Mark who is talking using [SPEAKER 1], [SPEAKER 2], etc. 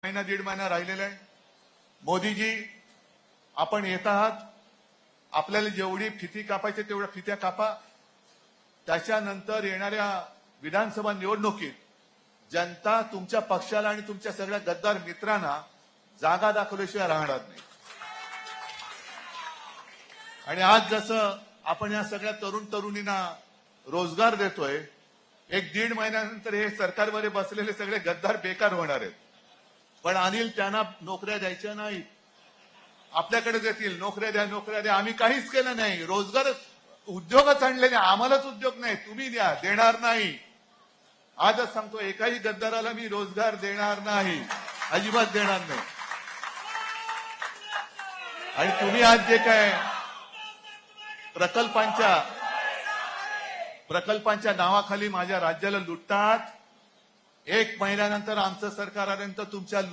[SPEAKER 1] महिना दीड महिना राहिलेला आहे. मोदीजी, आपण येत आहात, आपल्याला जेवढी फिती कापायची तेवढ्या फित्या कापा. त्याच्यानंतर येणाऱ्या विधानसभा निवडणुकीत जनता तुमच्या पक्षाला आणि तुमच्या सगळ्या गद्दार मित्रांना जागा दाखवल्याशिवाय राहणार नाही. आणि आज जसं आपण या सगळ्या तरुण तरुणींना रोजगार देतोय, एक दीड महिन्यानंतर हे सरकारमध्ये बसलेले सगळे गद्दार बेकार होणार आहेत. पण अनिल, त्यांना नोकऱ्या द्यायच्या नाही, आपल्याकडे देतील. नोकऱ्या द्या, नोकऱ्या द्या. आम्ही काहीच केलं नाही. रोजगार उद्योगच आणले नाही, आम्हालाच उद्योग नाही. तुम्ही द्या, देणार नाही. आजच सांगतो, एकाही गद्दाराला मी रोजगार देणार नाही, अजिबात देणार नाही. आणि तुम्ही आज जे काय प्रकल्पांच्या नावाखाली माझ्या राज्याला लुटतात, एक महिन्यानंतर आमचं सरकार आल्यानंतर तुमच्या